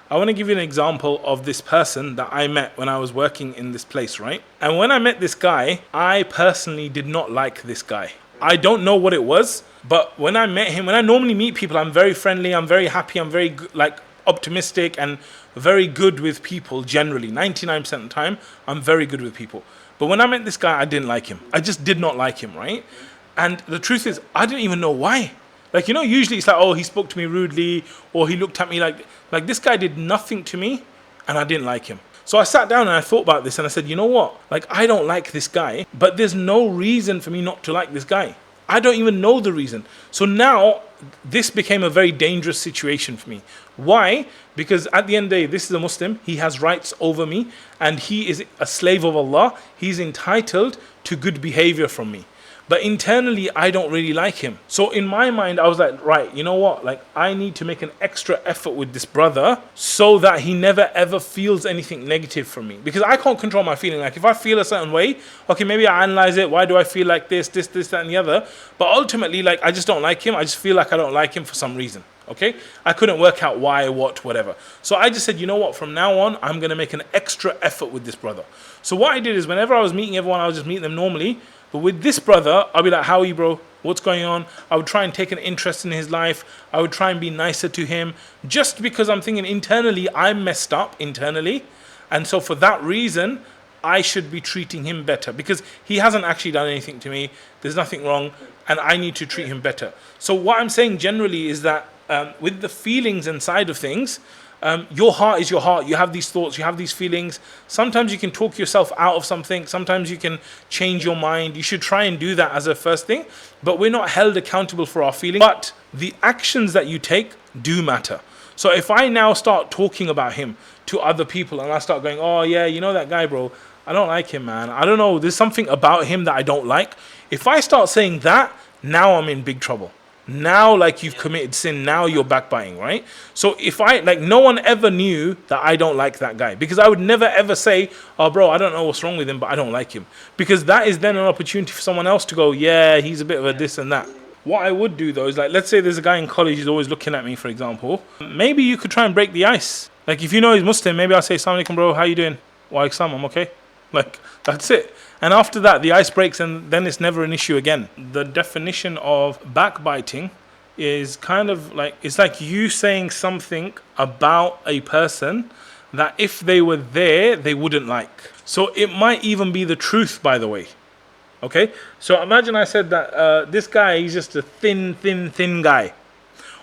I want to give you an example of this person that I met when I was working in this place, right? And when I met this guy, I personally did not like this guy. I don't know what it was, but when I met him, when I normally meet people, I'm very friendly, I'm very happy, I'm very optimistic and very good with people generally. 99% of the time, I'm very good with people. But when I met this guy, I didn't like him. I just did not like him, right? And the truth is, I didn't even know why. Like, usually it's like, oh, he spoke to me rudely, or he looked at me like this guy did nothing to me, and I didn't like him. So I sat down and I thought about this and I said, you know what? Like, I don't like this guy, but there's no reason for me not to like this guy. I don't even know the reason. So now this became a very dangerous situation for me. Why? Because at the end of the day, this is a Muslim. He has rights over me and he is a slave of Allah. He's entitled to good behavior from me. But internally, I don't really like him. So in my mind, I was like, right, you know what? Like, I need to make an extra effort with this brother so that he never ever feels anything negative from me. Because I can't control my feeling. Like, if I feel a certain way, okay, maybe I analyze it. Why do I feel like this, that, and the other? But ultimately, like, I just don't like him. I just feel like I don't like him for some reason. Okay? I couldn't work out why, what, whatever. So I just said, you know what? From now on, I'm going to make an extra effort with this brother. So what I did is whenever I was meeting everyone, I would just meet them normally. But with this brother, I'll be like, how are you, bro? What's going on? I would try and take an interest in his life. I would try and be nicer to him just because I'm thinking internally, I'm messed up internally. And so for that reason, I should be treating him better because he hasn't actually done anything to me. There's nothing wrong and I need to treat him better. So what I'm saying generally is that with the feelings inside of things, your heart is your heart. You have these thoughts, you have these feelings. Sometimes you can talk yourself out of something. Sometimes you can change your mind. You should try and do that as a first thing. But we're not held accountable for our feelings. But the actions that you take do matter. So if I now start talking about him to other people and I start going, oh yeah, you know that guy, bro, I don't like him, man. I don't know. There's something about him that I don't like. If I start saying that, now I'm in big trouble. Now, like, you've committed sin, now you're backbiting, right? So if no one ever knew that I don't like that guy, because I would never ever say, oh bro, I don't know what's wrong with him, but I don't like him. Because that is then an opportunity for someone else to go, yeah, he's a bit of a this and that. What I would do though is, like, let's say there's a guy in college who's always looking at me, for example. Maybe you could try and break the ice. Like, if you know he's Muslim, maybe I'll say, Assalamu alaikum, bro, how you doing? Wa alaikum salam, I'm okay. Like, that's it. And after that, the ice breaks and then it's never an issue again. The definition of backbiting is kind of like, it's like you saying something about a person that if they were there, they wouldn't like. So it might even be the truth, by the way. Okay? So imagine I said that this guy, he's just a thin guy.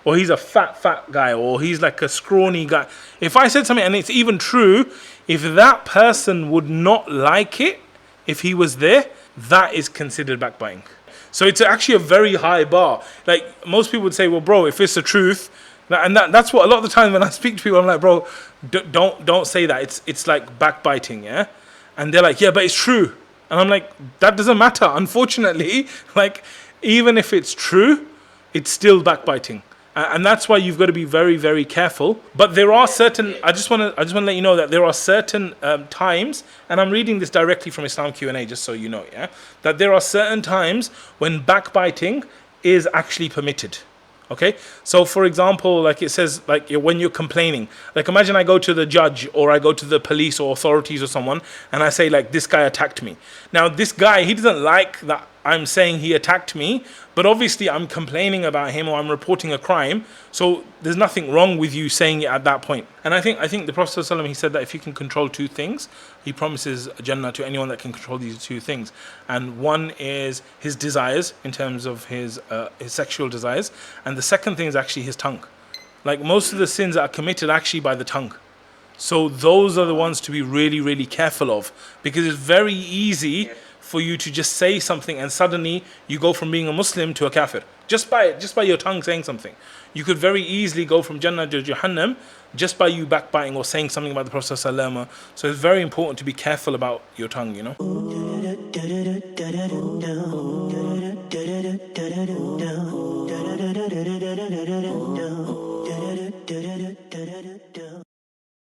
Or he's a fat guy. Or he's like a scrawny guy. If I said something and it's even true, if that person would not like it, if he was there, that is considered backbiting. So it's actually a very high bar. Like, most people would say, well, bro, if it's the truth, and that's what a lot of the time when I speak to people, I'm like, bro, don't say that. It's like backbiting, yeah? And they're like, yeah, but it's true. And I'm like, that doesn't matter. Unfortunately, like, even if it's true, it's still backbiting. And that's why you've got to be very, very careful. But there are certain, I just want to let you know that there are certain times, and I'm reading this directly from Islam Q&A, just so you know, yeah, that there are certain times when backbiting is actually permitted. Okay, so for example, like it says, like when you're complaining, like imagine I go to the judge or I go to the police or authorities or someone and I say, like, this guy attacked me. Now this guy, he doesn't like that I'm saying he attacked me, but obviously I'm complaining about him or I'm reporting a crime. So there's nothing wrong with you saying it at that point. And I think the Prophet ﷺ, he said that if you can control two things, he promises Jannah to anyone that can control these two things. And one is his desires in terms of his sexual desires, and the second thing is actually his tongue. Like, most of the sins are committed actually by the tongue. So those are the ones to be really, really careful of, because it's very easy for you to just say something and suddenly you go from being a Muslim to a kafir. Just by your tongue saying something. You could very easily go from Jannah to Jahannam just by you backbiting or saying something about the Prophet ﷺ. So it's very important to be careful about your tongue, you know.